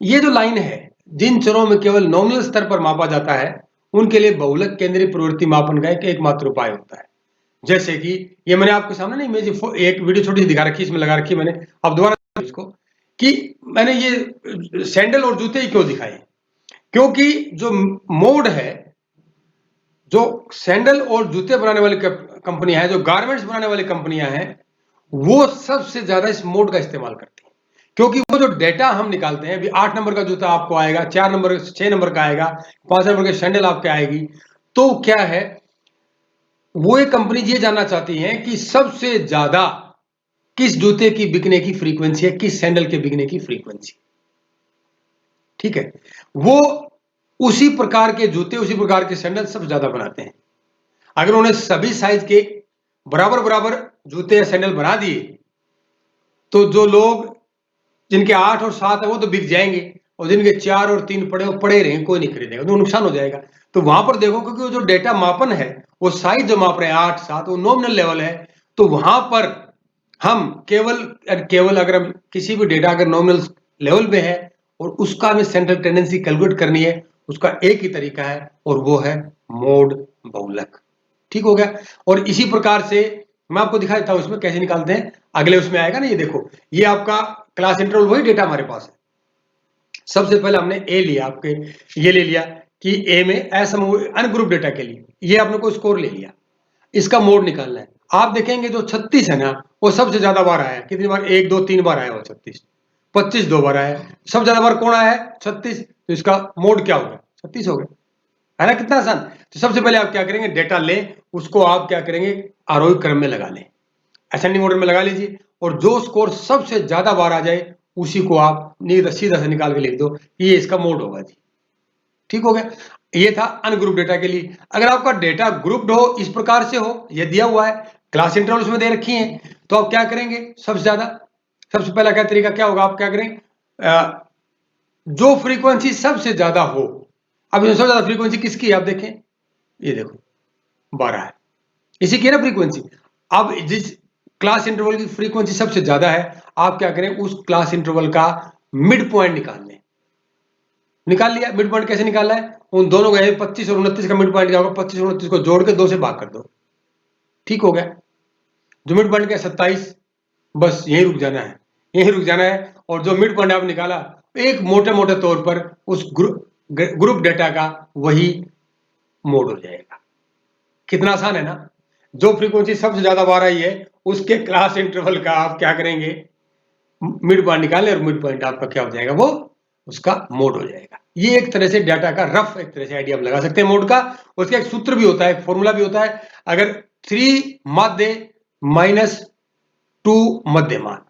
ये जो लाइन है, जिन चरों में केवल नॉमिनल स्तर पर मापा जाता है उनके लिए बहुलक केंद्रीय प्रवृत्ति मापन का एकमात्र उपाय होता है। जैसे कि ये मैंने आपके सामने ना इमेज एक वीडियो छोटी सी दिखा रखी, इसमें लगा रखी है मैंने। अब दोबारा इसको, कि मैंने ये सैंडल और जूते ही क्यों दिखाए? क्योंकि जो मोड है, जो सैंडल और जूते बनाने वाली कंपनियां हैं, जो गारमेंट्स बनाने वाली कंपनियां हैं, वो सबसे ज्यादा इस मोड का इस्तेमाल करती हैं। क्योंकि वो जो डेटा हम निकालते हैं, अभी 8 नंबर का जूता आपको आएगा, 4 नंबर 6 नंबर का आएगा, 5 नंबर की सैंडल आपके आएगी। तो क्या है, वो एक कंपनी ये जानना चाहती है कि सबसे ज्यादा किस जूते की बिकने की फ्रीक्वेंसी है, किस सैंडल के बिकने की फ्रीक्वेंसी। ठीक है, वो उसी प्रकार के जूते, उसी प्रकार के सैंडल सबसे ज्यादा बनाते हैं। अगर उन्हें सभी साइज के बराबर बराबर जूते या सैंडल बना दिए, तो जो लोग जिनके 8 और 7 है वो तो बिक जाएंगे, और जिनके 4 और 3 पड़े वो पड़े रहेंगे, कोई नहीं खरीदेगा, तो नुकसान हो जाएगा। तो वहां पर देखो, क्योंकि वो जो डेटा मापन है, वो साइज जो माप रहे हैं 8 7, वो नॉमिनल लेवल है। तो वहां पर हम केवल अगर हम किसी भी डेटा अगर नॉमिनल लेवल पे है और उसका हमें सेंट्रल टेंडेंसी कैलकुलेट करनी है, उसका एक ही तरीका है और वो है मोड बहुलक। ठीक हो गया? और इसी प्रकार से मैं आपको दिखा देता हूं इसमें कैसे निकालते हैं। अगले उसमें आएगा ना, ये देखो, ये आपका क्लास इंटरवल वही डेटा हमारे पास है। सबसे पहले हमने ए लिया, आपके ये ले लिया कि ए में असमूह अनग्रुप डेटा के लिए ये आपने को स्कोर ले लिया, इसका मोड निकालना है। आप देखेंगे जो 36 है ना, वो सबसे ज्यादा बार आया है। कितनी बार? 1 2 3 बार आया वो 36। 25 2 बार आया है। सबसे ज्यादा बार कौन आया है? 36। तो इसका मोड क्या होगा? 36 हो गया, है ना? कितना आसान। तो सबसे पहले आप क्या करेंगे, डेटा लें, उसको आप क्या करेंगे, आरोही क्रम में लगा लें, असेंडिंग ऑर्डर में लगा लीजिए, और जो स्कोर सबसे ज्यादा बार आ जाए उसी को आप सीधा से निकाल के लिख दो, ये इसका मोड होगा जी। ठीक हो गया? ये था अनग्रुप डेटा के लिए। अगर आपका डेटा ग्रुप्ड हो, इस प्रकार से हो, ये दिया हुआ है, क्लास इंटरवल उसमें दे रखी है, तो आप क्या करेंगे? सबसे ज्यादा, सबसे पहला क्या तरीका क्या होगा, आप क्या करेंगे, जो फ्रीक्वेंसी सबसे ज्यादा हो। अब सबसे ज्यादा फ्रीक्वेंसी किसकी है? आप देखें, ये देखो 12 है, इसी की है ना फ्रीक्वेंसी। अब जिस क्लास इंटरवल की फ्रीक्वेंसी सबसे ज्यादा है, आप क्या करें, उस क्लास इंटरवल का मिड पॉइंट निकाल लें। निकाल लिया? मिड पॉइंट कैसे निकालना है? उन दोनों को 25 और 29 का मिड पॉइंट क्या होगा? 25 और 29 को जोड़ के 2 से भाग कर दो। ठीक हो गया? जो मिड पॉइंट क्या? 27। बस यहीं रुक जाना है, यहीं रुक जाना है। और जो मिड पॉइंट आप निकाला, एक मोटे मोटे तौर पर उस ग्रुप डेटा का वही मोड हो जाएगा। कितना आसान है ना? जो फ्रीक्वेंसी सबसे ज्यादा बार आई है, उसके क्लास इंटरवल का आप क्या करेंगे, मिड पॉइंट निकालें, और मिड पॉइंट आपका क्या हो जाएगा, वो उसका मोड हो जाएगा। ये एक तरह से डाटा का रफ एक तरह से आइडिया हम लगा सकते हैं मोड का। उसका एक सूत्र भी होता है, एक फॉर्मूला भी होता है। अगर 3 माध्य माइनस 2 मध्यमान,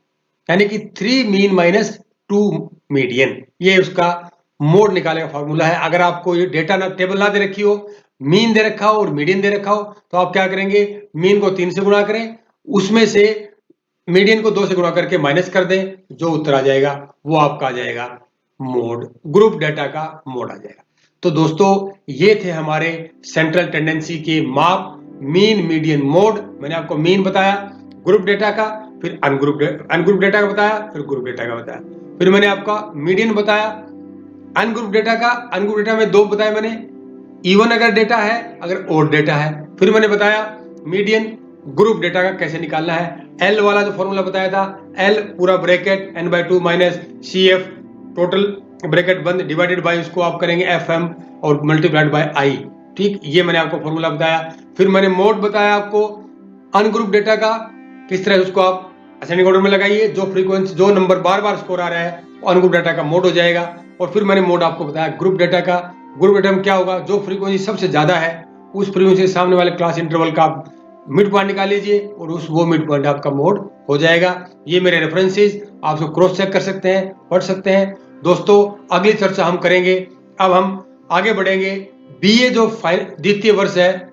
यानी कि 3 मीन माइनस 2 मीडियन, ये उसका मोड निकालने का फॉर्मूला है। अगर आपको ये डेटा ना टेबल ना दे रखी हो, मीन दे रखा हो और मीडियन दे रखा हो, तो आप क्या करेंगे, मीन को 3 से गुणा करें, उसमें से मीडियन को 2 से गुणा करके माइनस कर दें, जो उत्तर आ जाएगा वो आपका आ जाएगा मोड, ग्रुप डेटा का मोड आ जाएगा। तो दोस्तों, ये थे हमारे सेंट्रल टेंडेंसी के माप, मीन मीडियन मोड। मैंने आपको मीन बताया ग्रुप डेटा का, फिर अनग्रुप डेटा का बताया, फिर ग्रुप डेटा का बताया, फिर मैंने आपका मीडियन बताया अनग्रुप डेटा का। अनग्रुप डेटा में 2 बताया मैंने, इवन अगर डेटा है, अगर ओड डेटा है। फिर मैंने बताया मीडियन ग्रुप डेटा का कैसे निकालना है। एल वाला जो फॉर्मूला बताया था, एल पूरा bracket n/2 minus C F total bracket बंद डिवाइडेड बाय, उसको आप करेंगे एफ एम और मल्टीप्लाइड बाय आई। ठीक, ये मैंने आपको फॉर्मूला बताया। फिर मैंने मोड बताया आपको अनग्रुप डेटा का, किस तरह उसको आप असेंडिंग ऑर्डर में लगाइए। जो फ्रीक्वेंसी, जो नंबर बार बार स्कोर आ रहा है वो अनग्रुप डाटा का मोड हो जाएगा। और फिर मैंने मोड आपको बताया ग्रुप डाटा का। ग्रुप डाटा में क्या होगा, जो फ्रीक्वेंसी सबसे ज्यादा है उस फ्रीक्वेंसी के सामने वाले क्लास इंटरवल का मिड पॉइंट निकाल लीजिए और वो मिड पॉइंट आपका मोड हो जाएगा। ये मेरे रेफरेंसेस, आप उसको क्रॉस चेक कर सकते हैं, पढ़ सकते हैं। दोस्तों अगली चर्चा हम करेंगे, अब हम आगे बढ़ेंगे। बीए जो द्वितीय वर्ष है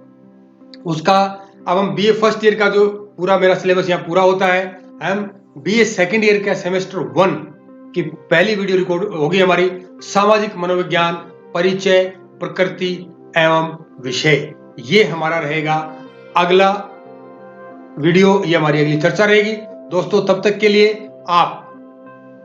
उसका, अब हम बीए फर्स्ट ईयर का जो पूरा मेरा सिलेबस यहाँ पूरा होता है, हम बीए सेकेंड ईयर का सेमेस्टर 1 की पहली वीडियो रिकॉर्ड होगी हमारी, सामाजिक मनोविज्ञान, परिचय, प्रकृति एवं विषय। ये हमारा रहेगा अगला वीडियो, ये हमारी अगली चर्चा रहेगी। दोस्तों तब तक के लिए आप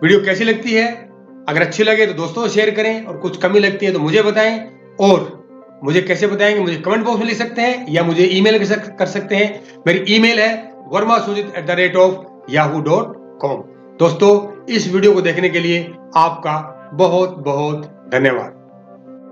वीडियो कैसी लगती है, अगर अच्छी लगे तो दोस्तों को शेयर करें, और कुछ कमी लगती है तो मुझे बताएं। और मुझे कैसे बताएंगे, मुझे कमेंट बॉक्स में लिख सकते हैं या मुझे ईमेल कर सकते हैं। मेरी ईमेल है vermasujit@yahoo.com। दोस्तों इस वीडियो को देखने के लिए आपका बहुत बहुत धन्यवाद।